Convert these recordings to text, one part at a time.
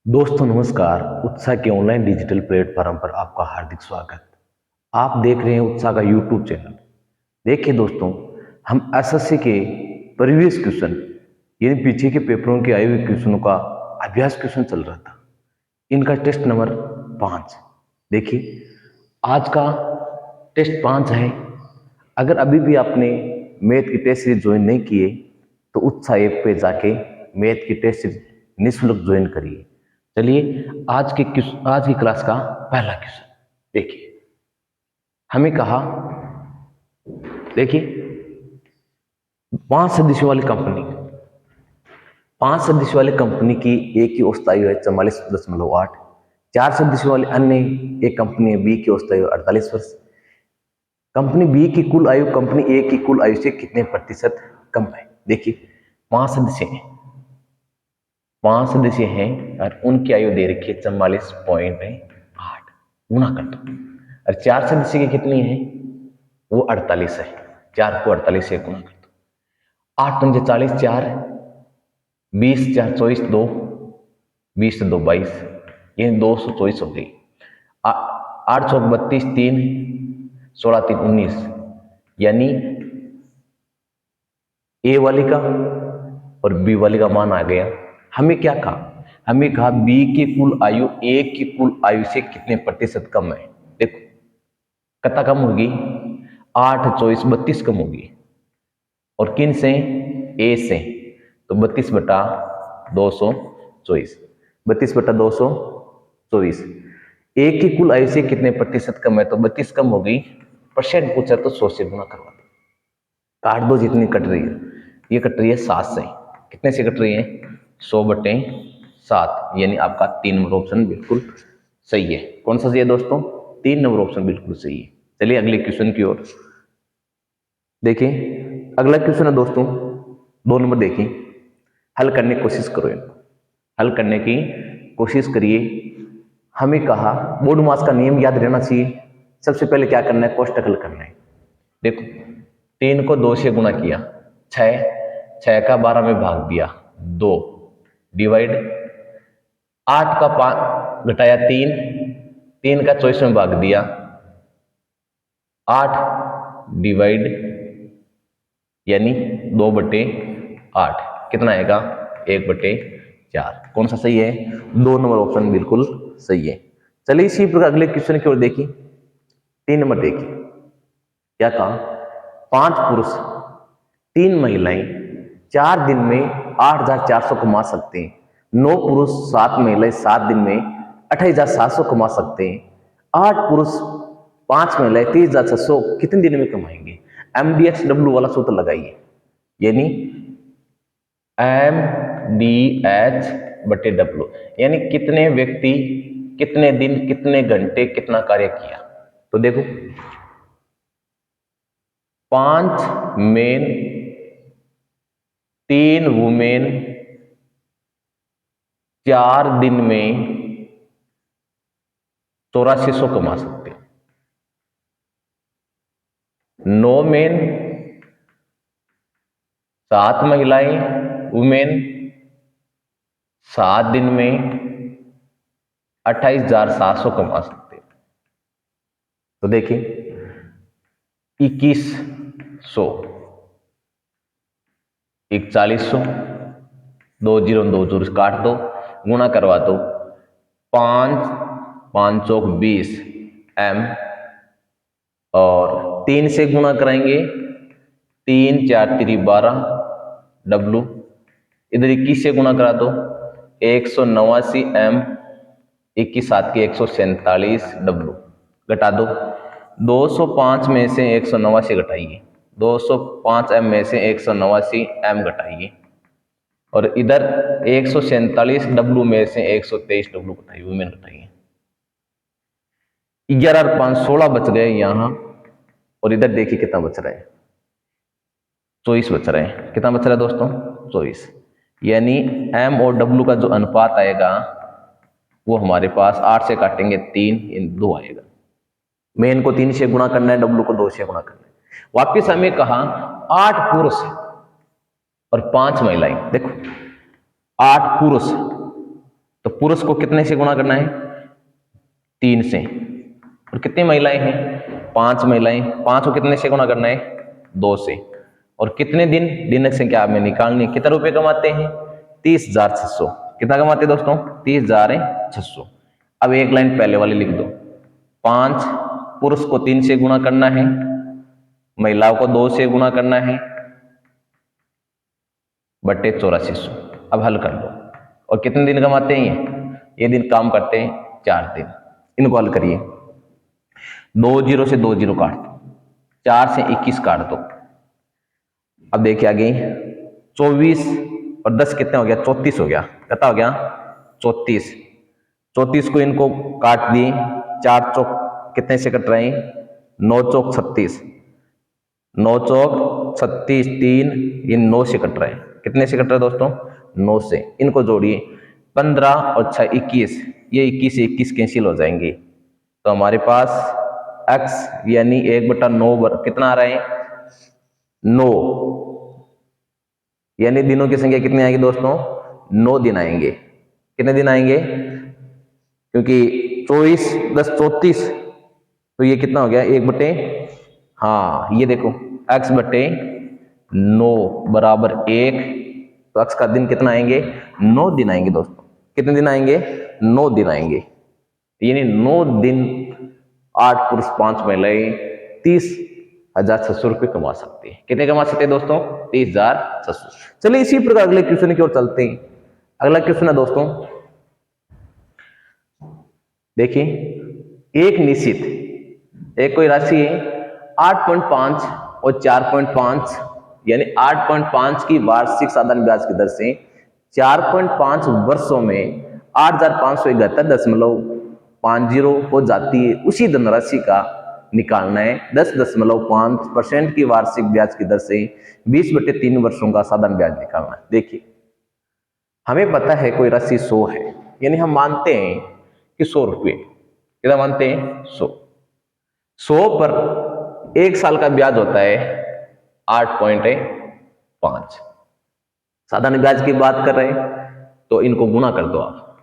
दोस्तों नमस्कार। उत्साह के ऑनलाइन डिजिटल प्लेटफॉर्म पर आपका हार्दिक स्वागत। आप देख रहे हैं उत्साह का यूट्यूब चैनल। देखिए दोस्तों, हम एसएससी के प्रीवियस क्वेश्चन यानी पीछे के पेपरों के आए हुए क्वेश्चनों का अभ्यास क्वेश्चन चल रहा था। इनका टेस्ट नंबर 5। देखिए, आज का टेस्ट 5 है। अगर अभी भी आपने मैथ की टेस्ट सीरीज ज्वाइन नहीं किए तो उत्साह ऐप पे जाके मैथ की टेस्ट सीरीज निःशुल्क ज्वाइन करिए। चलिए, आज की क्लास का पहला क्वेश्चन देखिए। हमें कहा, देखिए, 5 सदस्यों वाली कंपनी की एक की औसत आयु है 44.8। 4 सदस्यों वाली अन्य एक कंपनी है बी की औसत आयु 48 वर्ष। कंपनी बी की कुल आयु कंपनी ए की कुल आयु से कितने प्रतिशत कम है। देखिए, 5 सदस्य हैं, 5 सदस्य हैं और उनकी आयु दे रखी है 44.8। गुणा कर दो। और 4 सदस्य की कितनी है, वो 48 है। 4 को 48 से गुणा कर दो। 8 पंजे 40, 4 20 4 24, 2 20 2 22, ये 224 हो गई। 8 चौक 32, 3 16 3 19, यानी ए वाली का और बी वाली का मान आ गया। हमें क्या कहा, हमें कहा बी की कुल आयु ए की कुल आयु से कितने प्रतिशत कम है। देखो, कितना कम होगी, 8 24 32 कम होगी। और किन से, ए से, तो 32/224, 32/224। ए की कुल आयु से कितने प्रतिशत कम है, तो 32 कम होगी। परसेंट पूछा तो 100 से गुणा करवा दो। काट दो, जितनी कट रही है, ये कट रही है 7 से। कितने से कट रही है, 100/7, यानी आपका 3 नंबर ऑप्शन बिल्कुल सही है। कौन सा सही है दोस्तों, 3 नंबर ऑप्शन बिल्कुल सही है। चलिए अगले क्वेश्चन की ओर देखिए। अगला क्वेश्चन है दोस्तों, 2 नंबर। देखिए, हल करने की कोशिश करो, इनको हल करने की कोशिश करिए। हमें कहा बोर्ड मास का नियम याद रहना चाहिए। सबसे पहले क्या करना है, कोष्टक हल करना है। देखो, 3 को 2 से गुणा किया, 6 6 का 12 में भाग दिया 2, डिवाइड 8 का 5 घटाया 3 3 का 24 में भाग दिया 8, डिवाइड यानी 2/8, कितना आएगा, 1/4। कौन सा सही है, 2 नंबर ऑप्शन बिल्कुल सही है। चलिए इसी प्रकार अगले क्वेश्चन की ओर देखिए। 3 नंबर देखिए, क्या कहा, 5 पुरुष 3 महिलाएं 4 दिन में 8,400 कमा सकते हैं। 9 पुरुष 7 महिलाएं 7 दिन में 28,700 कमा सकते हैं। 8 पुरुष 5 महिलाएं 30,600 कितने दिन में कमाएंगे। MDX वाला सूत्र लगाइए, यानी MDH/W, यानी कितने व्यक्ति कितने दिन कितने घंटे कितना कार्य किया। तो देखो, 5 मेन 3 वुमेन 4 दिन में 8400 कमा सकते हैं। 9 मेन 7 महिलाएं वुमेन 7 दिन में 28,700 कमा सकते हैं। तो देखिए, 2100 4100, 2 0 2 0 काट दो, गुणा करवा दो। 5 5 चौक 20 M, और 3 से गुणा कराएंगे, 3 4 3 12 W, इधर 21 से गुणा करा दो, 189 M, 21 7 की 147 W, घटा दो। 205 में से 189 घटाइए, 205 M में से 189 M घटाइए, और इधर 147 W में से 123 W घटाइए, वुमेन घटाइए। 11 और 5 16 बच गए यहाँ, और इधर देखिए कितना बच रहा है, 24 बच रहे हैं। कितना बच रहा है दोस्तों, 24। यानी M और W का जो अनुपात आएगा वो हमारे पास 8 से काटेंगे 3 इन 2 आएगा। मेन को 3 से गुणा करना है, W को 2 से गुणा करना है। वापिस हमें कहा 8 पुरुष और 5 महिलाएं। देखो, 8 पुरुष तो पुरुष को कितने से गुणा करना है? 3 से। और कितनी महिलाएं हैं? 5 महिलाएं। 5 को कितने से गुणा करना है? 2 से। और कितने दिन? दिन की संख्या में निकालनी। कितना रुपए कमाते हैं? 30,600। कितना कमाते हैं दोस्तों? 30,600। अब एक लाइन पहले वाली लिख दो। 5 पुरुष को 3 से गुणा करना है, महिलाओं को 2 से गुणा करना है, बटे 8400। अब हल कर दो। और कितने दिन कमाते हैं ये दिन काम करते हैं 4 दिन। इनको हल करिए। 2 जीरो से 2 जीरो काट दो, 4 से 21 काट दो। अब देखिए आगे 24 और 10 कितने हो गया? 34 हो गया। कितना हो गया? 34। 34 को इनको काट दिए। 4 चौक कितने से कट रहे हैं? 9 चौक 36। 9 चौक 36, 3 ये 9 से कट रहे हैं। कितने से कट रहे हैं दोस्तों? 9 से। इनको जोड़िए। 15 और 6 21। ये 21 से 21 कैंसिल हो जाएंगे। तो हमारे पास x यानी 1/9 कितना आ रहा है? 9। यानी दिनों की संख्या कितनी आएगी दोस्तों? 9 दिन आएंगे। कितने दिन आएंगे? क्योंकि 24 10 34, तो ये कितना हो गया? 1/, हाँ ये देखो x/9 बराबर 1। तो x का दिन कितना आएंगे? 9 दिन आएंगे दोस्तों। कितने दिन आएंगे? 9 दिन आएंगे। यानी 9 दिन 8 पुरुष 5 महिलाएं 30,600 रुपये कमा सकते हैं। कितने कमा सकते हैं दोस्तों? 30,600। चलिए इसी प्रकार अगले क्वेश्चन की ओर चलते हैं। अगला क्वेश्चन है दोस्तों, देखिए एक निश्चित एक कोई राशि है 8.5 और 4.5, यानी 8.5 की वार्षिक साधारण ब्याज की दर से 4.5 वर्षों में 8,571.50 हो जाती है। उसी धनराशि का निकालना है। 10.5% की वार्षिक ब्याज की दर से 20/3 वर्षों का साधारण ब्याज निकालना है। देखिए हमें पता है कोई राशि 100 है, यानी हम मानते हैं कि 100 रुपये। कितना मानते हैं? 100 पर 1 साल का ब्याज होता है 8.5। साधारण ब्याज की बात कर रहे हैं तो इनको गुना कर दो आप।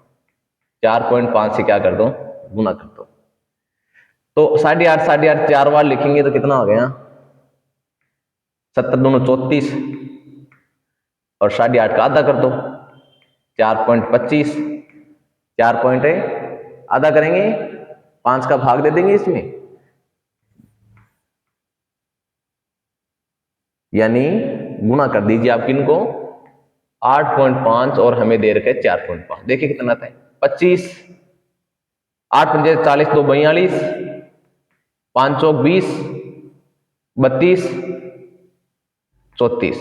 4.5 से क्या कर दो? गुना कर दो। तो 8.5 8.5 4 बार लिखेंगे तो कितना हो गया? 70 दूनी 34 और 8.5 का आधा कर दो 4.25। 4 पॉइंट आधा करेंगे, 5 का भाग दे देंगे इसमें, यानी गुना कर दीजिए आप इनको 8.5 और हमें दे रखे 4.5। देखिए कितना आता है? 25। 8 × 40 2 42, 5 चौक 20, 32 34।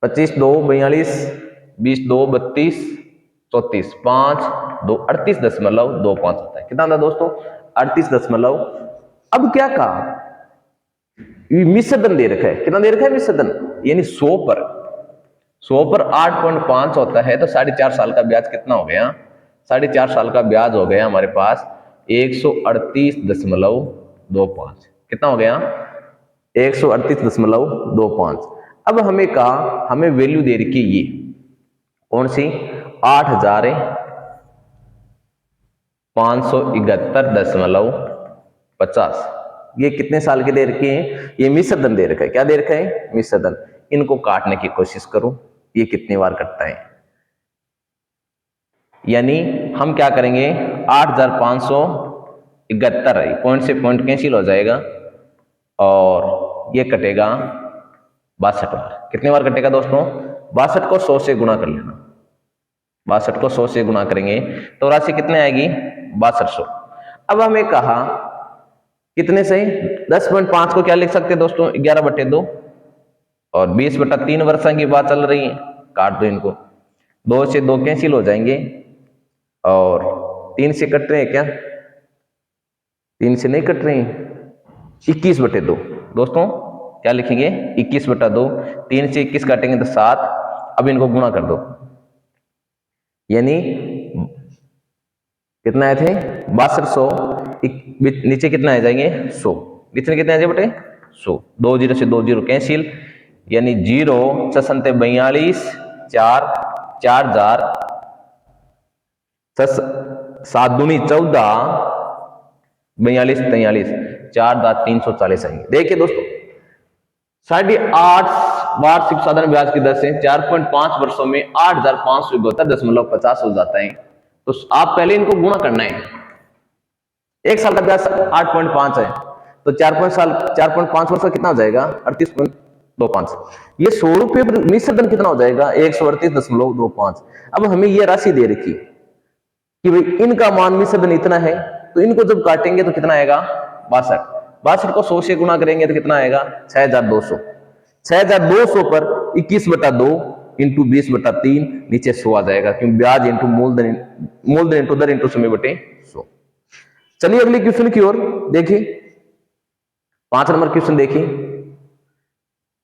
25 2 42, 20 2 32, 34, 5 2 38.25 होता है। कितना था दोस्तों? 38. अब क्या कहा? मिश्रधन दे रखा है। कितना दे रखा है? मिश्रधन, यानी 100 पर 8.5 होता है तो 4.5 साल का ब्याज कितना हो गया? 4.5 साल का ब्याज हो गया हमारे पास 138.25। कितना हो गया? 138.25। अब हमें कहा, हमें वैल्यू दे रखी है ये कौन सी? 8,571.50। ये कितने साल के दे रखे हैं? ये मिश्रधन दे रखा है। क्या दे रखा है? मिश्रधन। इनको काटने की कोशिश करो, ये कितनी बार कटता है? यानी हम क्या करेंगे? 8,571 पॉइंट से पॉइंट कैंसिल हो जाएगा और ये कटेगा 62 बार। कितने बार कटेगा दोस्तों? 62 को 100 से गुणा कर लेना। 62 को 100 से गुणा करेंगे तो राशि कितने आएगी? 6200। अब हमें कहा कितने से? 10.5 को क्या लिख सकते हैं दोस्तों? 11/2 और 20/3 वर्षों की बात चल रही है। काट दो इनको। 2 से 2 कैंसिल हो जाएंगे और 3 से कट रहे हैं क्या? 3 से नहीं कट रहे हैं। 21/2 दोस्तों क्या लिखेंगे? 21/2। 3 से 21 काटेंगे तो 7। अब इनको गुणा कर दो, यानी कितना आए थे? 6200। नीचे कितना आ जाएंगे? 100। नीचे कितने आ जाए बेटे? 100। 2 जीरो से 2 जीरो कैंसिल, यानी 0 6 42 4 4000 7 दूनी 14, 42 43, 4 दांत 340 आएंगे। देखिए दोस्तों 8.5 वार्षिक साधारण ब्याज की दर से 4.5 वर्षों में 8,572.50 हो जाता है। तो आप पहले इनको गुणा करना है। एक साल का ब्याज 8.5 है तो 4.5 वर्ष का कितना हो जाएगा 38.25। ये 100 रुपये पर निश्चित धन कितना हो जाएगा 138.25। अब हमें यह राशि दे रखी कि भाई इनका मान निश्चित धन इतना है, तो इनको जब काटेंगे तो कितना आएगा 62 को 100 से गुणा करेंगे तो कितना आएगा 6200। 6200 पर 21/2 इंटू 20/3 नीचे 100 आ जाएगा, क्योंकि ब्याज इंटू मूलधन इंटू दर इंटू समय बटे 100। चलिए अगले क्वेश्चन की ओर देखिए। 5 नंबर क्वेश्चन देखिए।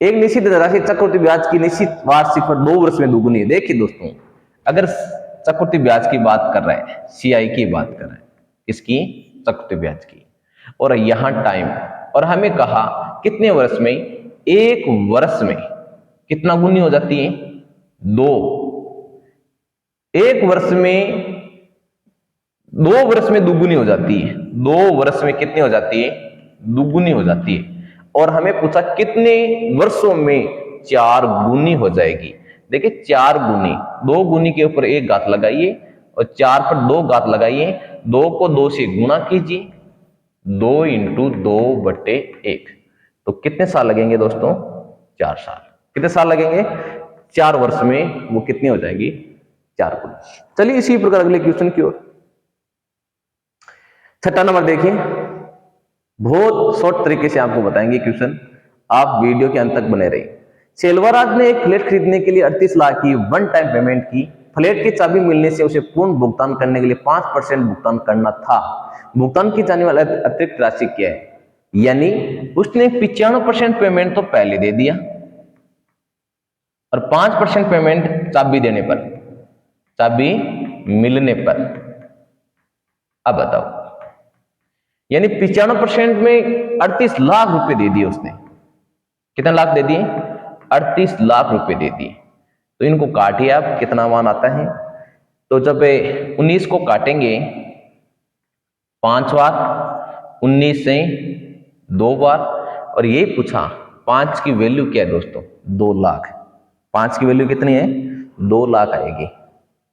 एक निश्चित राशि चक्रवृद्धि ब्याज की निश्चित वार्षिक पर 2 वर्ष में दुगुनी है। देखिए दोस्तों अगर चक्रवृद्धि ब्याज की बात कर रहे हैं, सीआई की बात कर रहे हैं, इसकी चक्रवृद्धि ब्याज की, और यहां टाइम, और हमें कहा कितने वर्ष में, 1 वर्ष में कितना गुनी हो जाती है 2, 1 वर्ष में 2 वर्ष में दुगुनी हो जाती है, 2 वर्ष में कितनी हो जाती है दुगुनी हो जाती है। और हमें पूछा कितने वर्षों में 4 गुनी हो जाएगी। देखिए 4 गुनी, 2 गुनी के ऊपर 1 घात लगाइए और 4 पर 2 घात लगाइए, 2 को 2 से गुणा कीजिए, 2 इंटू 2/1। तो कितने साल लगेंगे दोस्तों 4 साल। कितने साल लगेंगे 4 वर्ष में वो कितनी हो जाएगी 4 गुनी। चलिए इसी प्रकार अगले क्वेश्चन की ओर। 6 नंबर देखिए। बहुत शॉर्ट तरीके से आपको बताएंगे क्वेश्चन, आप वीडियो के अंत तक बने रहिए। सेल्वराज ने एक फ्लैट खरीदने के लिए 38 लाख की वन टाइम पेमेंट की। फ्लैट की चाबी मिलने से उसे पूर्ण भुगतान करने के लिए 5% भुगतान करना था। भुगतान की जाने वाली अतिरिक्त राशि क्या है, यानी उसने 95% पेमेंट तो पहले दे दिया और 5% पेमेंट चाबी देने पर, चाबी मिलने पर। अब बताओ, यानी 95% में 38 लाख रुपए दे दिए उसने। कितना लाख दे दिए 38 लाख रुपए दे दिए। तो इनको काटिए आप, कितना मान आता है। तो जब 19 को काटेंगे 5 बार, 19 से 2 बार, और ये पूछा 5 की वैल्यू क्या है दोस्तों 2 लाख। 5 की वैल्यू कितनी है 2 लाख आएगी।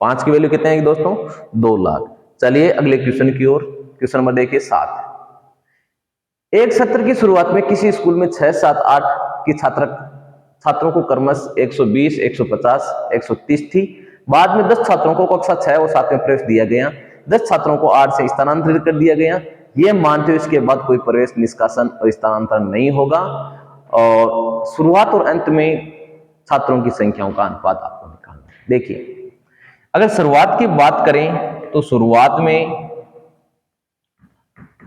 5 की वैल्यू कितनी आएगी दोस्तों 2 लाख। चलिए अगले क्वेश्चन की ओर। क्वेश्चन नंबर देखिए 7। एक सत्र की शुरुआत में किसी स्कूल में 6, 7, 8 की छात्रों को क्रमश 120, 150, 130 थी। बाद में 10 छात्रों को कक्षा 6 और 7 में प्रवेश दिया गया। 10 छात्रों को 8 से स्थानांतरित कर दिया गया। यह मानते हुए इसके बाद कोई प्रवेश, निष्कासन और स्थानांतरण नहीं होगा, और शुरुआत और अंत में छात्रों की संख्याओं का अनुपात आपको निकालना है। देखिए अगर शुरुआत की बात करें तो शुरुआत में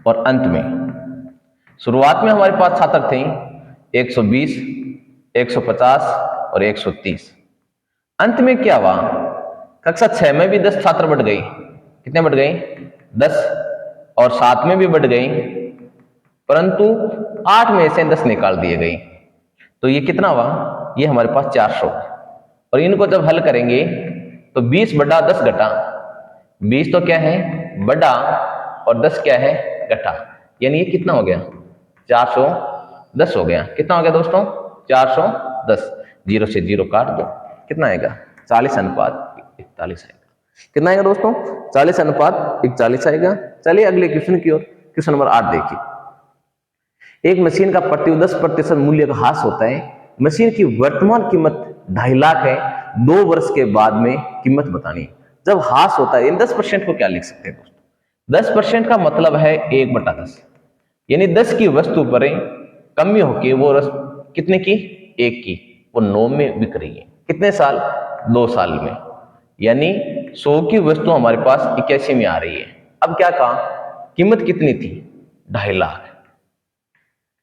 और अंत में, शुरुआत में हमारे पास छात्र थे 120, 150 और 130। अंत में क्या हुआ, कक्षा 6 में भी 10 छात्र बढ़ गए। कितने बढ़ गए 10, और 7 में भी बढ़ गए, परंतु 8 में से 10 निकाल दिए गए। तो ये कितना हुआ, ये हमारे पास 400। और इनको जब हल करेंगे तो 20/10 घटा, 20 तो क्या है बड़ा और 10 क्या है घटा, यानी ये कितना हो गया 410 हो गया। कितना हो गया दोस्तों 410। 0 से 0 काट दो, कितना आएगा 40:41 आएगा। कितना आएगा दोस्तों 40:41 आएगा। चलिए अगले क्वेश्चन की ओर। क्वेश्चन नंबर 8 देखिए। एक मशीन का प्रति 10% मूल्य का ह्रास होता है। मशीन की वर्तमान कीमत 2.5 लाख है। 2 वर्ष के बाद में कीमत बतानी है। जब ह्रास होता है इन 10% को क्या लिख सकते हैं दोस्तों, 10% का मतलब है 1/10, यानी 10 की वस्तु पर कमी होके वो कितने की 1 की, वो 9 में बिक रही है। कितने साल 2 साल में, यानी 100 की वस्तु हमारे पास 81 में आ रही है। अब क्या कहा, कीमत कितनी थी 2.5 लाख,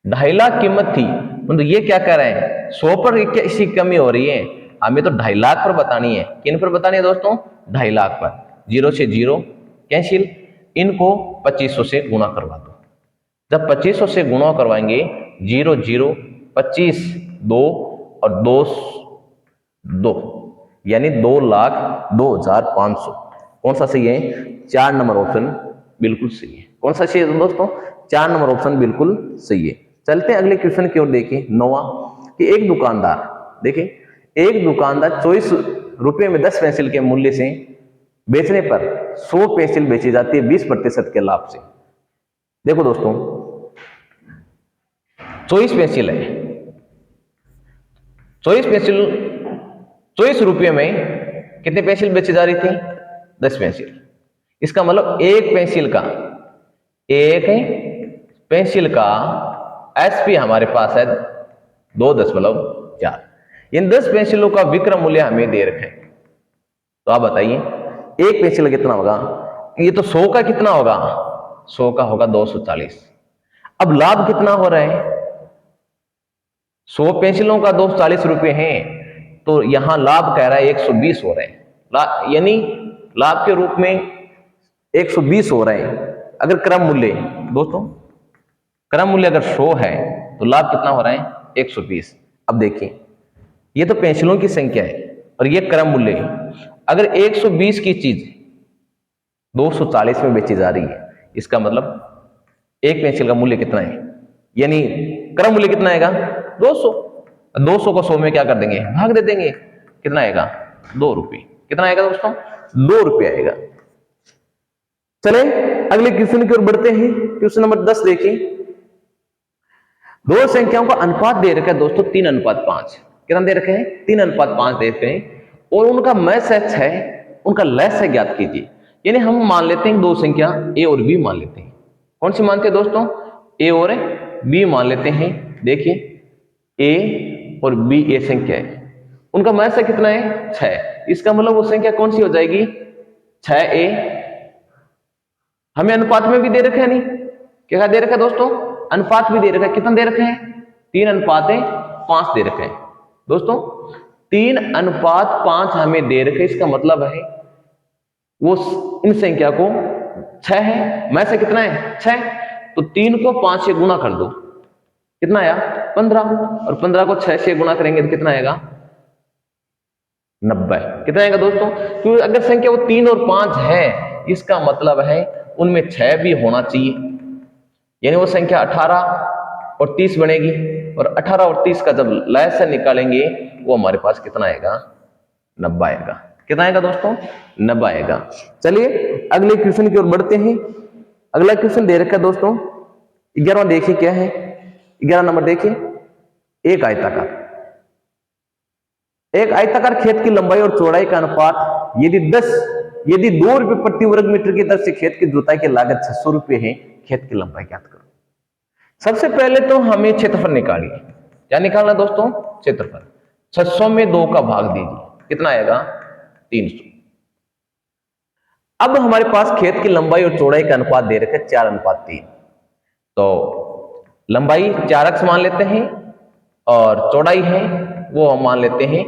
2.5 लाख कीमत थी। तो ये क्या कह रहे हैं 100 पर 81 कमी हो रही है, हमें तो 2.5 लाख पर बतानी है। किन पर बतानी है दोस्तों 2.5 लाख पर। 0 से 0 कैंसिल, इनको 2500 से गुणा करवा दो। जब 2500 से गुणा करवाएंगे 0 0 25 2 और 2 2, यानी 2,02,500 कौन सा सही है? 4 नंबर ऑप्शन बिल्कुल सही है। कौन सा सही है दोस्तों? 4 नंबर ऑप्शन बिल्कुल सही है। चलते हैं अगले क्वेश्चन की ओर। देखिए 9वां कि एक दुकानदार, देखिए एक दुकानदार 24 रुपए में 10 पेंसिल के मूल्य से बेचने पर 100 पेंसिल बेची जाती है 20% के लाभ से। देखो दोस्तों 24 पेंसिल है, 24 पेंसिल 24 रुपये में कितने पेंसिल बेची जा रही थी? 10 पेंसिल। इसका मतलब एक पेंसिल का एसपी हमारे पास है 2.4। इन 10 पेंसिलों का विक्रय मूल्य हमें दे रखे हैं। तो आप बताइए एक पेंसिल कितना होगा? ये तो 100 का कितना होगा? 100 का होगा 240। अब लाभ कितना हो रहा है? 100 पेंसिलों का 240 रुपए हैं, तो यहां लाभ कह रहा है 120 हो रहे हैं, यानी लाभ के रूप में 120 हो रहे हैं। अगर क्रम मूल्य दोस्तों, क्रम मूल्य अगर 100 है तो लाभ कितना हो रहा है? 120। अब देखिए ये तो पेंसिलों की संख्या है और ये क्रम मूल्य है। अगर 120 की चीज 240 में बेची जा रही है, इसका मतलब एक पेंसिल का मूल्य कितना है? यानी क्रम मूल्य कितना आएगा? 200। 200 को 100 में क्या कर देंगे? भाग दे देंगे। कितना आएगा? 2 रुपये। कितना आएगा दोस्तों? 2 रुपये आएगा। चले अगले क्वेश्चन की ओर बढ़ते हैं। क्वेश्चन नंबर 10 देखिए, दो संख्याओं का अनुपात दे रखा है दोस्तों 3:5। कितना दे रखे हैं? 3:5 दे रखे हैं और उनका मैस x है, उनका लेस है ज्ञात कीजिए। यानी हम मान लेते हैं दो संख्या a और b मान लेते हैं। कौन सी मानते हैं दोस्तों? a और b मान लेते हैं। देखिए a और b ये संख्या है, उनका मैस है कितना है? 6। इसका मतलब वो संख्या कौन सी हो जाएगी? 6a। हमें अनुपात में भी दे रखा है, नहीं क्या दे रखा है दोस्तों? अनुपात भी दे रखा है। कितना दे रखे हैं? 3:5 दे रखे हैं दोस्तों। 3:5 हमें दे रखे, इसका मतलब है वो इन संख्या को 6 है, में से कितना है? 6। तो 3 को 5 से गुणा कर दो, कितना आया? 15। और 15 को 6 से गुणा करेंगे तो कितना आएगा? 90। कितना आएगा दोस्तों? क्योंकि अगर संख्या वो 3 और 5 है, इसका मतलब है उनमें 6 भी होना चाहिए। यानी वो संख्या 18 और 30 बनेगी, और 18 और 30 का जब लहर निकालेंगे वो हमारे पास कितना आएगा? 90 आएगा। कितना आएगा दोस्तों? 90 आएगा। चलिए अगले क्वेश्चन की ओर बढ़ते हैं। अगला क्वेश्चन दे रखा है दोस्तों 11वां। देखिए क्या है 11 नंबर। देखिए एक आयताकार खेत की लंबाई और चौड़ाई का अनुपात यदि 2 रुपए प्रति वर्ग मीटर की दर से खेत की जुताई की लागत 600 रुपए है, खेत की लंबाई ज्ञात करो। सबसे पहले तो हमें क्षेत्रफल निकालिए। क्या निकालना दोस्तों? क्षेत्रफल। 600 में 2 का भाग दीजिए, कितना आएगा? 300। अब हमारे पास खेत की लंबाई और चौड़ाई का अनुपात दे रखे 4:3। तो लंबाई 4x मान लेते हैं और चौड़ाई है वो हम मान लेते हैं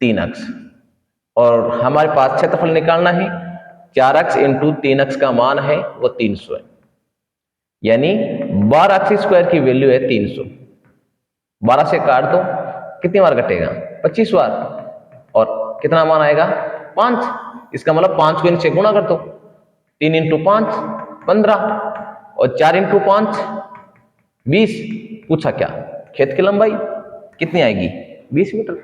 3x, और हमारे पास क्षेत्रफल निकालना है। 4x इंटू 3x का मान है वो 300 है, यानी 12x² की वैल्यू है 300। 12 से काट दो, कितनी बार कटेगा? 25 बार। और कितना मान आएगा? 5। इसका मतलब 5 को इनसे गुणा कर दो। 3 इंटू 5 15, और 4 इंटू 5 20। पूछा क्या? खेत की लंबाई कितनी आएगी? 20 मीटर।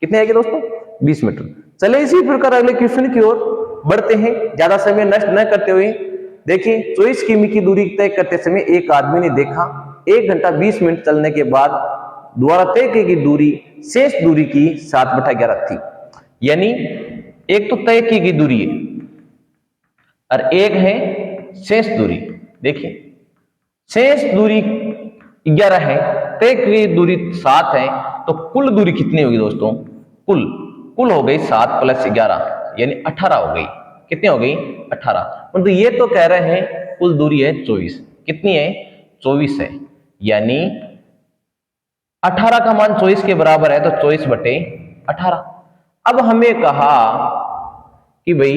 कितनी आएगी दोस्तों? 20 मीटर। चले इसी प्रकार अगले क्वेश्चन की ओर बढ़ते हैं, ज्यादा समय नष्ट न करते हुए। देखिए 24 किमी की दूरी तय करते समय एक आदमी ने देखा 1 घंटा 20 मिनट चलने के बाद द्वारा तय की गई दूरी शेष दूरी की 7/11 थी। यानी एक तो तय की गई दूरी है और एक है शेष दूरी। देखिए शेष दूरी 11 है, तय की गई दूरी 7 है, तो कुल दूरी कितनी होगी दोस्तों? कुल हो गई 7 + 11 यानी 18 हो गई। कितनी हो गई? 18। परंतु ये तो कह रहे हैं कुल दूरी है 24। कितनी है? 24 है। यानी 18 का मान 24 के बराबर है, तो 24/18। अब हमें कहा कि भाई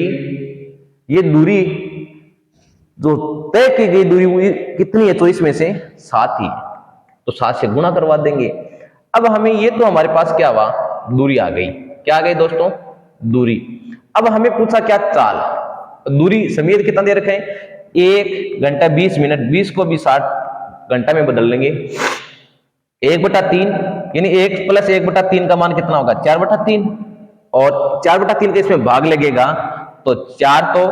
ये दूरी जो तय की गई दूरी कितनी है? 24 में से 7 ही, तो 7 से गुणा करवा देंगे। अब हमें ये तो हमारे पास क्या हुआ? दूरी आ गई। क्या आ गई दोस्तों? दूरी। अब हमें पूछा क्या? चाल। दूरी समीर कितना दे रखे हैं, 1 घंटा 20 मिनट, 20 को भी 60 घंटा में बदल लेंगे, 1/3, यानी 1 + 1/3 का मान कितना होगा, 4/3, और 4/3 का इसमें भाग लगेगा तो 4 तो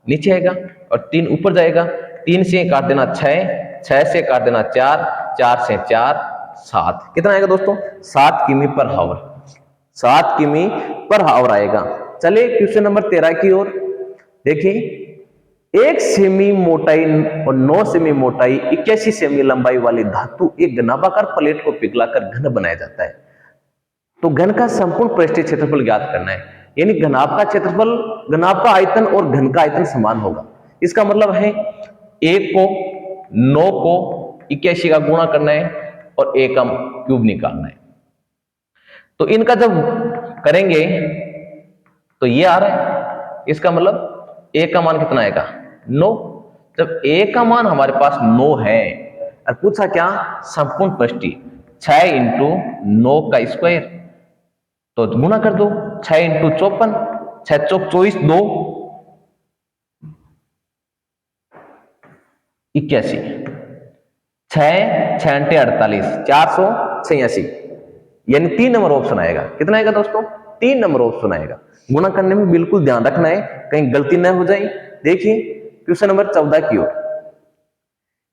नीचे आएगा और 3 ऊपर जाएगा। 3 से काट देना 6, 6 से काट देना 4, 4 से 4 7, कितना आएगा दोस्तों, 7 किमी पर हावर, 7 किमी पर हावर आएगा। चलिए क्वेश्चन नंबर 13 की ओर देखिए, 1 सेमी मोटाई और 9 सेमी मोटाई 81 सेमी लंबाई वाली धातु एक घनाभाकार प्लेट को पिघलाकर घन बनाया जाता है। तो घन का संपूर्ण पृष्ठीय क्षेत्रफल ज्ञात करना है, यानी घनाभ का क्षेत्रफल, घनाभ का आयतन और घन का आयतन समान होगा। इसका मतलब है 1 को 9 को 81 का गुणा करना है और 1 का क्यूब निकालना है। तो इनका जब करेंगे तो ये आ रहा है, इसका मतलब 1 का मान कितना आएगा, 9। जब 1 का मान हमारे पास 9 है और पूछा क्या, संपूर्ण पृष्ठीय, 6 × 9 का स्क्वायर, तो गुणा कर दो, 6 × 54, 6 चौक 24, 2 81, 6 6 × 48, 486, यानी 3 नंबर ऑप्शन आएगा। कितना आएगा दोस्तों, 3 नंबर ऑप्शन आएगा। गुणा करने में बिल्कुल ध्यान रखना है, कहीं गलती न हो जाए। देखिए क्वेश्चन नंबर 14 की ओर,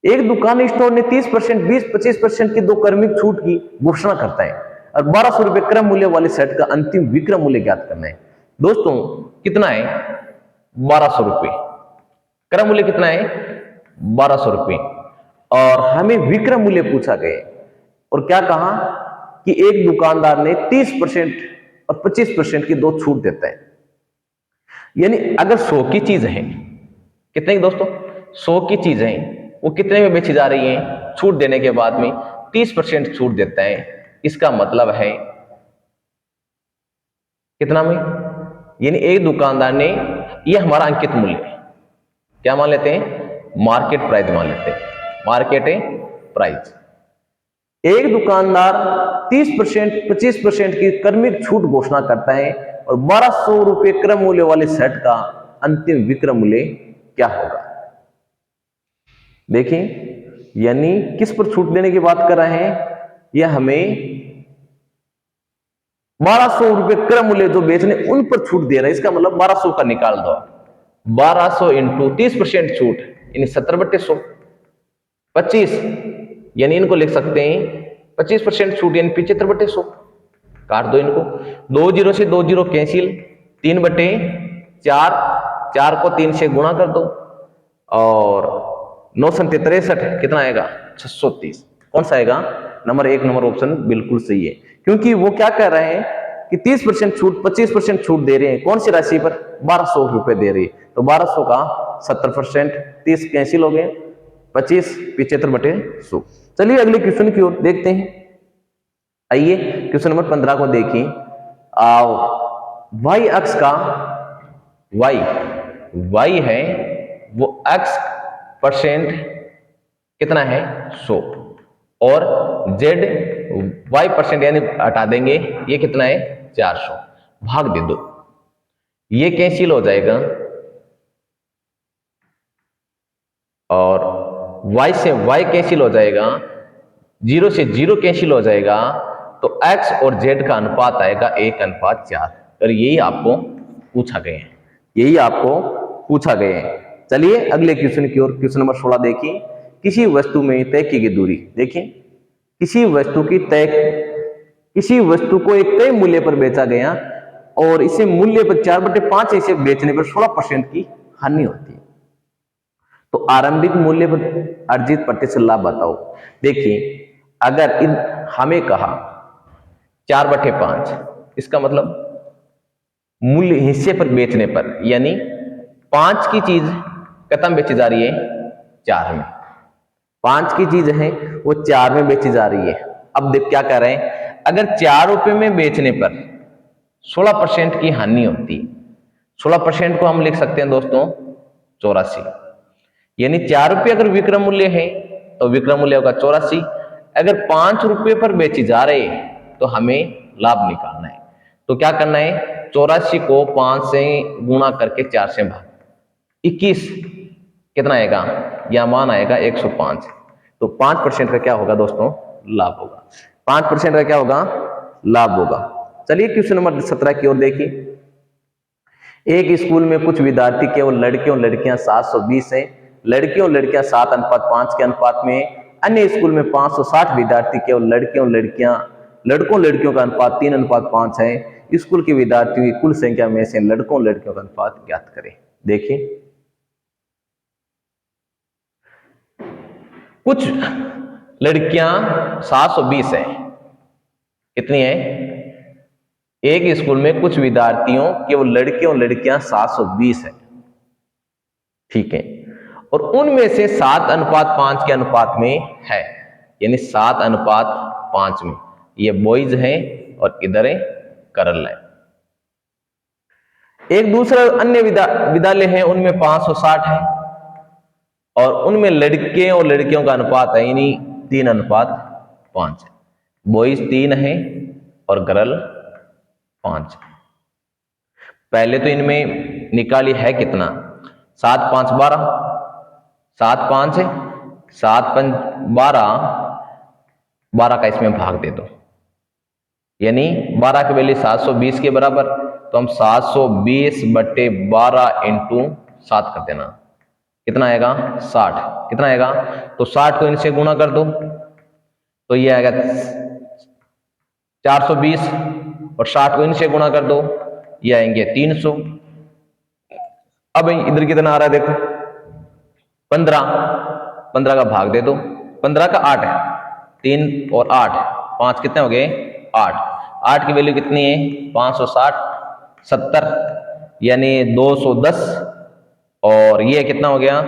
एक दुकान स्टोर ने 30%, 20-25% की 2 क्रमिक छूट की घोषणा करता है और 1200 रुपए क्रम मूल्य वाले सेट का अंतिम विक्रम मूल्य ज्ञात करना है। दोस्तों कितना है, 1200 रुपए, क्रम मूल्य कितना है, 1200 रुपए, और हमें विक्रम मूल्य पूछा गया और क्या कहा कि एक दुकानदार ने 30% और 25% की 2 छूट देता है। यानी अगर 100 की चीज है, कितने की दोस्तों, 100 की चीज है, वो कितने में बेची जा रही है, छूट देने के बाद में 30% छूट देता है। इसका मतलब है कितना में, यानी एक दुकानदार ने, ये हमारा अंकित मूल्य है, क्या मान लेते हैं, मार्केट प्राइस मान लेते हैं, मार्केट प्राइस। एक दुकानदार 30%, 25% की क्रमिक छूट घोषणा करता है और 1200 रुपए क्रम मूल्य वाले सेट का अंतिम विक्रम मूल्य क्या होगा। देखिए यानी किस पर छूट देने की बात कर रहे हैं, यह हमें 1200 रुपए क्रम मूल्य जो बेचने उन पर छूट दे रहा है। इसका मतलब 1200 का निकाल दो, 1200 × 30% छूट यानी 70/100, 25 यानी इनको लिख सकते हैं 25% छूट यानी 75/100, काट दो इनको, 2 0 से 2 0 कैंसिल, 3/4, 4 को 3 से गुणा कर दो और 9 × 63 कितना आएगा, 630। कौन सा आएगा, नंबर 1 नंबर ऑप्शन बिल्कुल सही है, क्योंकि वो क्या कह रहे हैं कि 30% छूट, 25% छूट दे रहे हैं, कौन सी राशि पर, 1200 रुपए दे रही है, तो 1200 का 70%, 30 कैंसिल हो गए, 25 75/100। चलिए अगले क्वेश्चन की ओर देखते हैं। आइए क्वेश्चन नंबर 15 को देखिए। वाई अक्ष का, वाई है वो x % कितना है, 100, और z y% यानी हटा देंगे, ये कितना है, 400, भाग दे दो, ये कैंसिल हो जाएगा और y से y कैंसिल हो जाएगा, 0 से 0 कैंसिल हो जाएगा, तो x और z का अनुपात आएगा 1:4। और यही आपको पूछा गया है, यही आपको पूछा गया है। चलिए अगले क्वेश्चन की ओर, क्वेश्चन नंबर 16 देखिए। किसी वस्तु में तय की गई दूरी, देखिए किसी वस्तु को एक तय मूल्य पर बेचा गया और इसे मूल्य पर 4/5 इसे बेचने पर 16% की हानि होती है, तो आरंभिक मूल्य पर अर्जित प्रतिशत लाभ बताओ। देखिए अगर हमें कहा 4/5, इसका मतलब मूल्य हिस्से पर बेचने पर, यानी 5 की चीज कितना बेची जा रही है, 4 में, 5 की चीज है वो 4 में बेची जा रही है। अब देख क्या कह रहे हैं, अगर 4 रुपए में बेचने पर 16% की हानि होती है, 16% को हम लिख सकते हैं दोस्तों 84, यानी 4 रुपये अगर विक्रम मूल्य है तो विक्रम मूल्य होगा 84। अगर 5 रुपये पर बेची जा रही है तो हमें लाभ निकालना है, तो क्या करना है, 84 को 5 से गुणा करके 4 से भाग, 21 कितना आएगा, यह मान आएगा 105। तो 5% का क्या होगा दोस्तों, लाभ होगा। 5% का क्या होगा, लाभ होगा। चलिए क्वेश्चन नंबर 17 की ओर देखिए। एक स्कूल में कुछ विद्यार्थी केवल लड़के और लड़कियां 720 हैं, लड़के और लड़कियां 7:5 के अनुपात में। अन्य स्कूल में 560 विद्यार्थी केवल लड़के और लड़कियां, लड़कों लड़कियों का अनुपात 3:5 है। स्कूल के विद्यार्थियों की कुल संख्या में से लड़कों और लड़कियों का अनुपात ज्ञात करें। देखिए कुछ लड़कियां 720 है, कितनी है, एक स्कूल में कुछ विद्यार्थियों केवल लड़के और लड़कियां 720 है, ठीक है, और उनमें से 7:5 के अनुपात में है, यानी 7:5 में ये बॉयज हैं और इधर है गर्ल है। एक दूसरा अन्य विद्यालय है, उनमें 560 है और उनमें लड़के और लड़कियों का अनुपात है यानी 3:5 है, बॉयज 3 है और गर्ल 5। पहले तो इनमें निकाली है कितना, 7 5 12, 7 5 है, 7 5 12, 12 का इसमें भाग दे दो, यानी 12 की वैल्यू 720 के बराबर। तो हम 720/12 इंटू 7 कर देना, कितना आएगा 60, कितना आएगा, तो 60 को इनसे गुणा कर दो तो ये आएगा 420 और 60 को इनसे गुणा कर दो ये आएंगे 300। अब इधर कितना आ रहा है देखो 15 का भाग दे दो, 15 का 8 है, 3 और 8 5 कितने हो गए 8 की वैल्यू कितनी है 560 70 यानी 210 और ये कितना हो गया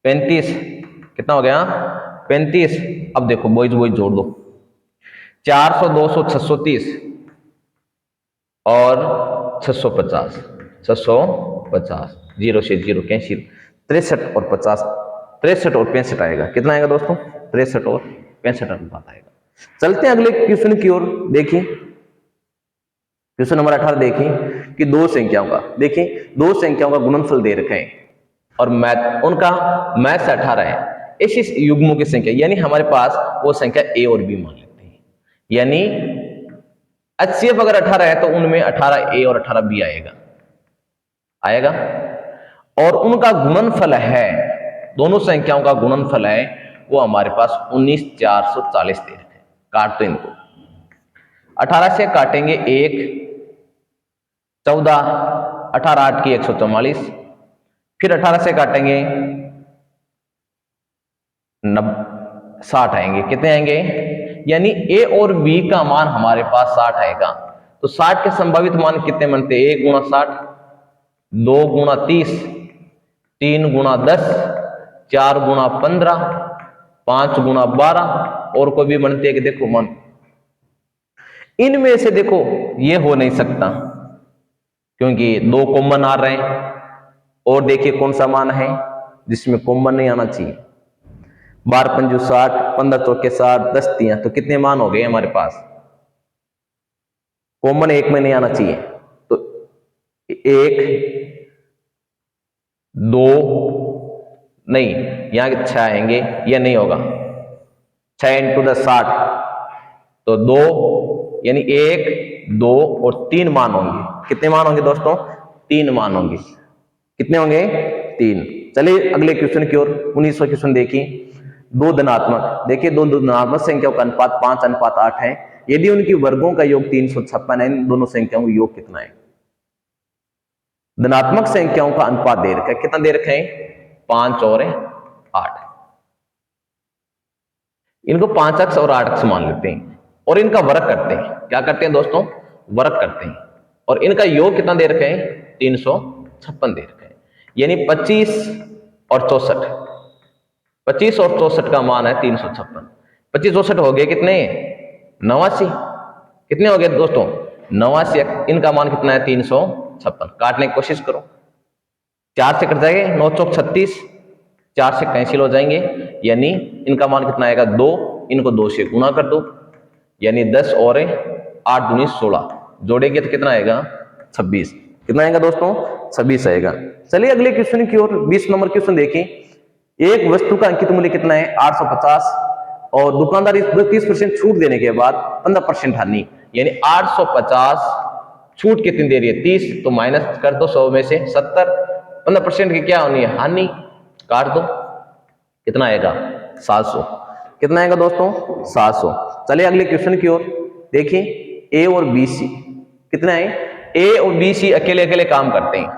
35, कितना हो गया 35। अब देखो बॉयज बॉयज जोड़ दो 400 200 630 और 650 0 से 0 कैंसिल, 63 और 50, 63 और 65 आएगा, कितना आएगा दोस्तों 63 और 65 अनुपात आएगा। चलते हैं अगले क्वेश्चन की ओर। देखिए क्वेश्चन नंबर 18 देखिए कि दो संख्याओं का, देखिए दो संख्याओं का गुणनफल दे रखे हैं और मैथ उनका मैथ 18 है, ऐसी युग्मों की संख्या, यानी हमारे पास वो संख्या ए और बी मान लेते हैं, यानी HCF अगर 18 है तो उनमें 18 ए और 18 बी आएगा और उनका गुणनफल है, दोनों संख्याओं का गुणनफल है वो हमारे पास 19,440 दे रखे हैं। काट तो इनको 18 से काटेंगे 1 14, 18 8 की 144, फिर 18 से काटेंगे 60 आएंगे, कितने आएंगे, यानी ए और बी का मान हमारे पास 60 आएगा। तो 60 के संभावित मान कितने बनते हैं, 1 × 60, 2 × 30, 3 × 10, 4 × 15, 5 × 12 और कोई भी बनते हैं कि देखो मान, इनमें से देखो ये हो नहीं सकता क्योंकि 2 कॉमन आ रहे हैं और देखिए कौन सा मान है जिसमें कॉमन नहीं आना चाहिए, 12 × 5 = 60, 15 × 4 = 60, 10 × 3 तो कितने मान हो गए हमारे पास, कॉमन एक में नहीं आना चाहिए, तो 1 2 नहीं, यहां 6 आएंगे, यह नहीं होगा, 6 × 10 60, तो 2 यानी 1 2 और 3 मान होंगे, कितने मान होंगे दोस्तों 3 मान होंगे, कितने होंगे 3। चलिए अगले क्वेश्चन की ओर 19वां क्वेश्चन देखिए। दो धनात्मक, देखिए दो धनात्मक संख्याओं का अनुपात 5:8 है, यदि उनकी वर्गों का योग 356 है, इन दोनों संख्याओं का योग कितना है। धनात्मक संख्याओं का अनुपात दे रखा है, कितना दे रखे हैं 5 और 8, इनको 5 अक्ष और 8 अक्ष मान लेते हैं और इनका वर्ग करते हैं, क्या करते हैं दोस्तों वर्ग करते हैं, और इनका योग कितना दे रखे हैं 356 दे रखे हैं, यानी 25 और 64, 25 और 64 का मान है 356, 25 64 हो गए कितने 89, कितने हो गए दोस्तों 89, इनका मान कितना है 356, काटने की कोशिश करो, 4 से कट जाएंगे 9 चौक 36, 4 से कैंसिल हो जाएंगे, यानी इनका मान कितना आएगा 2, इनको 2 से गुणा कर दो, यानी 10 और 8 दूनी 16, जोड़ेंगे तो कितना आएगा 26, कितना आएगा दोस्तों? 26 आएगा। चलिए अगले क्वेश्चन की ओर, 20 नंबर क्वेश्चन देखिए। एक वस्तु का अंकित मूल्य कितना है? 850 और दुकानदार इस 30% छूट देने के बाद 15% हानि, यानी 850 छूट कितनी दे रही है? 30, तो माइनस कर दो 100 में से 70, 15% की क्या होनी है? हानि, काट दो, कितना आएगा? 700। कितना आएगा दोस्तों? 700। चलिए अगले क्वेश्चन की ओर देखिए। ए और बी सी कितना है? ए और बी सी अकेले अकेले काम करते हैं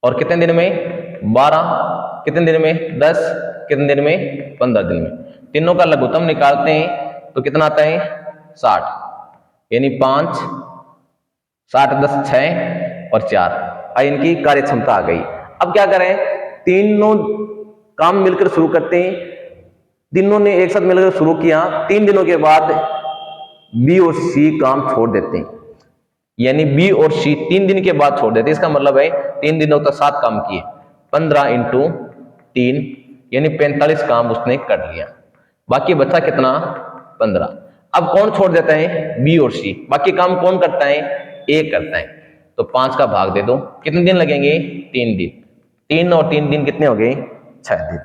और कितने दिन में? 12, कितने दिन में? 10, कितने दिन में? 15 दिन में। तीनों का लघुत्तम निकालते हैं तो कितना आता है? 60, यानी 5, 60, 10, 6 और 4, इनकी कार्य क्षमता आ गई। अब क्या करें? तीनों काम मिलकर शुरू करते हैं। तीनों ने एक साथ मिलकर शुरू किया, 3 दिनों के बाद बी और सी काम छोड़ देते हैं, यानी बी और सी 3 दिन के बाद छोड़ देते हैं। इसका मतलब है 3 दिनों तक 7 काम किए, 15 × 3 यानी 45 काम उसने कर लिया। बाकी बचा कितना? 15। अब कौन छोड़ देता है? बी और सी। बाकी काम कौन करता है? ए करता है। तो 5 का भाग दे दो। कितने दिन लगेंगे? 3 दिन। 3 और 3 दिन कितने हो गए? 6 दिन।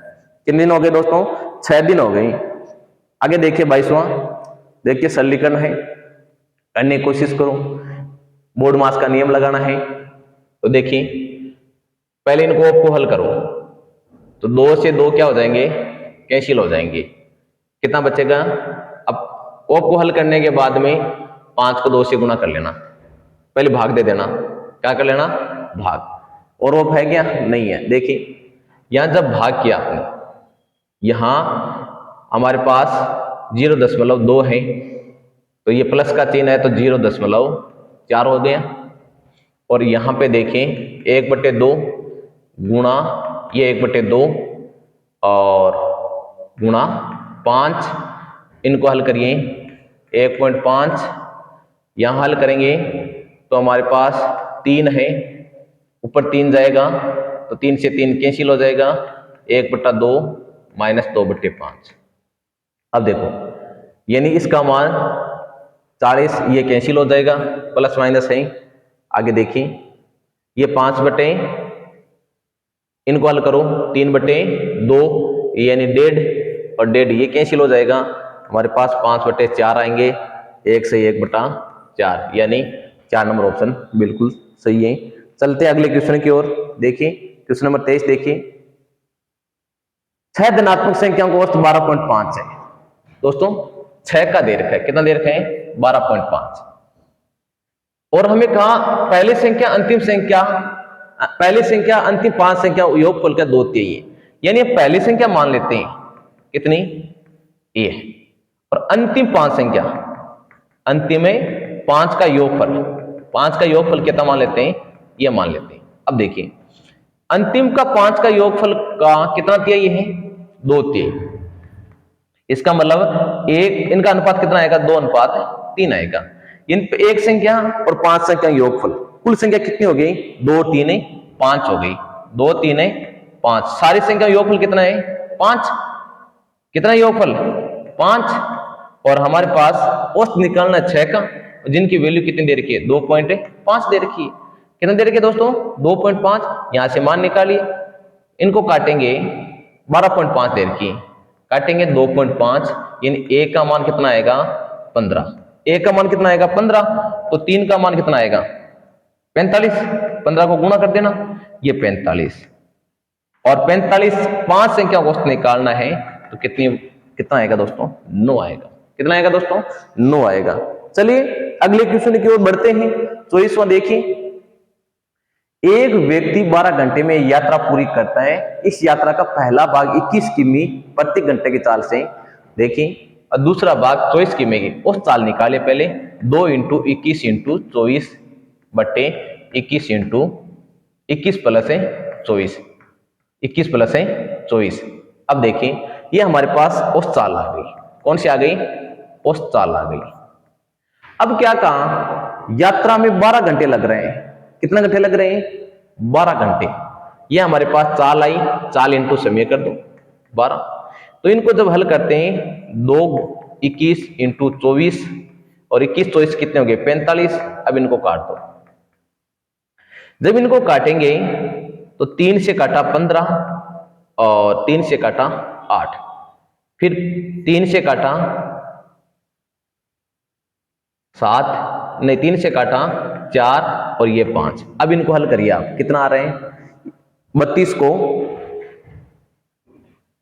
कितने दिन हो गए दोस्तों? 6 दिन हो गए। आगे देखिए 22वां, देखिए सरलीकरण है, करने की कोशिश करो। बोर्ड मास का नियम लगाना है। तो देखिए पहले इनको ऑफ को हल करो तो 2 से 2 क्या हो जाएंगे? कैंसिल हो जाएंगे। कितना बचेगा? अब ऑफ को हल करने के बाद में 5 को 2 से गुना कर लेना, पहले भाग दे देना। क्या कर लेना? भाग। और ऑफ है क्या? नहीं है। देखिए यहां जब भाग किया आपने, यहां हमारे पास 0.2 है, तो ये प्लस का चिन्ह है तो 0.4 हो गया। और यहां पे देखें 1/2 गुणा ये 1/2 और गुणा 5, इनको हल करिए 1.5, यहां हल करेंगे तो हमारे पास 3 है, ऊपर 3 जाएगा तो 3 से 3 कैंसिल हो जाएगा, 1/2 माइनस 2/5। अब देखो यानी इसका मान 40, ये कैंसिल हो जाएगा, प्लस माइनस है। आगे देखिए ये 5 इनको हल करो 3/2 यानी 1.5 और 1.5 ये कैंसिल हो जाएगा, हमारे पास 5/4 आएंगे, 1 से 1/4 यानी 4 नंबर ऑप्शन बिल्कुल सही है। चलते अगले क्वेश्चन की ओर। देखिए क्वेश्चन नंबर 23 देखिए। 6 धनात्मक संख्याओं का औसत 12.5 है। दोस्तों 6 का दे रखा है, कितना दे रखा है? 12.5। और हमें कहा पहली संख्या अंतिम संख्या, पहली संख्या अंतिम 5 संख्या योगफल का 2 चाहिए, यानी पहली संख्या मान लेते हैं कितनी? ए, और अंतिम 5 संख्या, अंतिम में 5 का योगफल, 5 का योगफल कितना मान लेते हैं? ये मान लेते हैं। अब देखिए अंतिम का 5 का योगफल का कितना तिहाई है? 2 तिहाई। इसका मतलब एक इनका अनुपात कितना आएगा? 2:3 आएगा। इन एक संख्या और 5 संख्या योगफल, कुल संख्या कितनी हो गई? 2, 3, 5 हो गई। 2, 3, 5, सारी संख्या योगफल कितना है? 5। कितना योगफल? 5। और हमारे पास औसत निकालना 6 का, जिनकी वैल्यू कितनी दे रखी है? 2.5 दे रखी है। कितना दे रखी है दोस्तों? 2.5। यहां से मान निकालिए, इनको काटेंगे 12.5 दे रखी है, काटेंगे 2.5 यानी ए का मान कितना आएगा? 15। ए का मान कितना आएगा? 15। तो 3 का मान कितना आएगा? 45। 15 को गुणा कर देना, ये 45। और 45 5 संख्या को निकालना है तो कितना आएगा दोस्तों? 9 आएगा। कितना आएगा दोस्तों? 9 आएगा। चलिए अगले क्वेश्चन की ओर बढ़ते हैं। 24वां देखिए। एक व्यक्ति 12 घंटे में यात्रा पूरी करता है। इस यात्रा का पहला भाग 21 किमी प्रति घंटे की चाल से, देखिए, और दूसरा भाग 24 किमी की। उस चाल निकाले पहले। 2 × 21 × 24 बट्टे 21 × 21 प्लस है 24, 21 प्लस है 24। अब देखिए ये हमारे पास उस चाल आ गई। कौन सी आ गई? उस चाल आ गई। अब क्या कहा? यात्रा में 12 घंटे लग रहे हैं। कितना घंटे लग रहे हैं? 12 घंटे। ये हमारे पास चाल आई, चाल इंटू समय कर दो 12। तो इनको जब हल करते हैं 2 21 × 24 और 21 24 कितने हो गए? 45। अब इनको काट दो, जब इनको काटेंगे तो 3 से काटा 15 और 3 से काटा 8, फिर 3 से काटा 7, नहीं 3 से काटा 4 और ये 5। अब इनको हल करिए आप, कितना आ रहे हैं? 32 को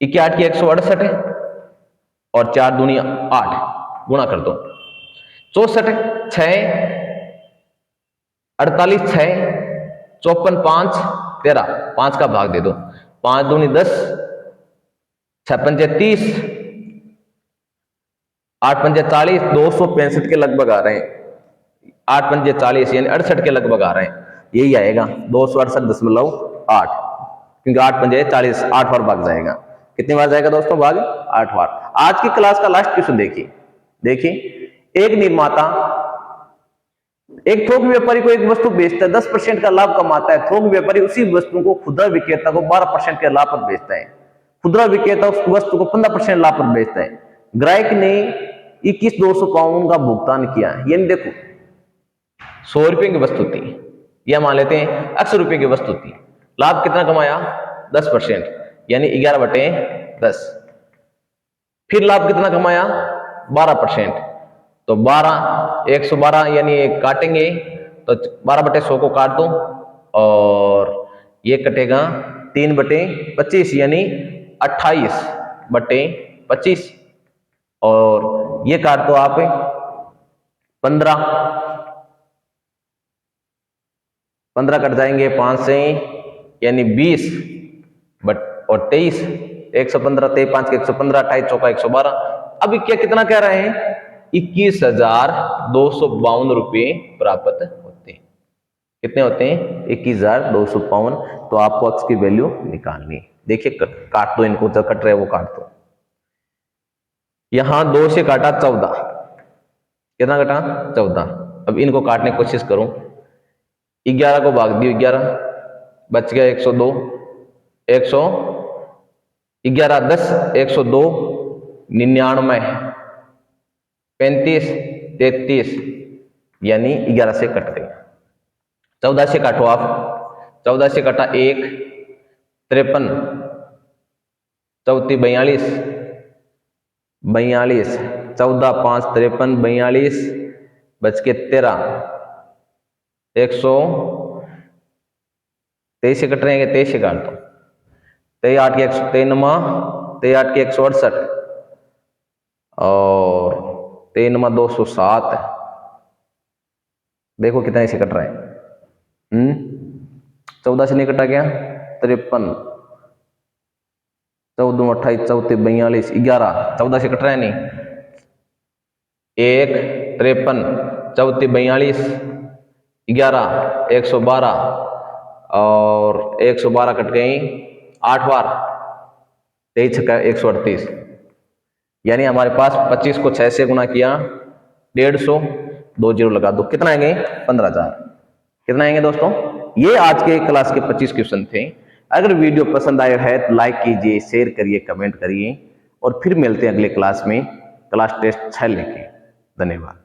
8 की 168 है और 4 दूनी 8, गुणा कर दो। 64 6 48 6 54 5 13, 5 का भाग दे दो। 5 दूनी 10, 6 पंजे 30, 8 पंजे 40, 265 के लगभग आ रहे हैं। 8 पंजे 40 यानी 68 के लगभग आ रहे हैं। यही आएगा 268.8, क्योंकि 8 पंजे 40, 8 बार भाग जाएगा। कितनी बार जाएगा दोस्तों भाग? 8 बार। आज की क्लास का लास्ट क्वेश्चन देखिए, एक निर्माता एक थोक व्यापारी को एक वस्तु बेचता है, 10% का लाभ कमाता है। थोक व्यापारी उसी वस्तु को खुदरा विक्रेता को 12% के लाभ पर बेचता है। खुदरा विक्रेता उस वस्तु को 15% लाभ पर बेचता है। ग्राहक ने 21,252 का भुगतान किया, यानी देखो 100 रुपए की वस्तु थी, यह मान लेते हैं 80 रुपए की वस्तु थी। लाभ कितना कमाया? 10%, यानी 11/10। फिर लाभ कितना कमाया? 12%। तो 12 112, यानी काटेंगे तो 12/100 को काट दो और ये कटेगा 3/25, यानी 28/25, और ये काट दो आप 15 कट जाएंगे 5 से, यानी 20 और 23, 115, 23 5 के 115, 28 चौका 112। अब क्या कितना कह रहे हैं? 21,252 रुपये प्राप्त होते हैं। कितने होते हैं? 21,252। तो आपको अक्स की वैल्यू निकालनी है। देखिए काट दो इनको, जो कट रहे वो काट दो। यहां 2 से काटा 14, कितना कटा? 14। अब इनको काटने की कोशिश करो। 11 को भाग दियो 11, बच गया 102, 11 10 102, 99 35 33, यानी 11 से कट गई। 14 से काटो आप, 14 से कटा 1 53, 34 42, 42, 14 5 53 42, बच के 13, 123 से कट रहे हैं, 23 से काट दो। 23 8 के 23 8 के 168 और 3 207। देखो कितना इसे कट रहा है। 14 से नहीं कटा गया? 53, 14 28 34 42, 11, 14 से कट रहा है नहीं। 1 53 34 42, 11 112 और 112 कट गई 8 बार, 23 छक्का 138, यानी हमारे पास 25 को 6 से गुना किया 150, 2 जीरो लगा दो, कितना आएंगे? 15,000। कितना आएंगे दोस्तों? ये आज के क्लास के 25 क्वेश्चन थे। अगर वीडियो पसंद आया है तो लाइक कीजिए, शेयर करिए, कमेंट करिए, और फिर मिलते हैं अगले क्लास में क्लास टेस्ट 6 लेके। धन्यवाद।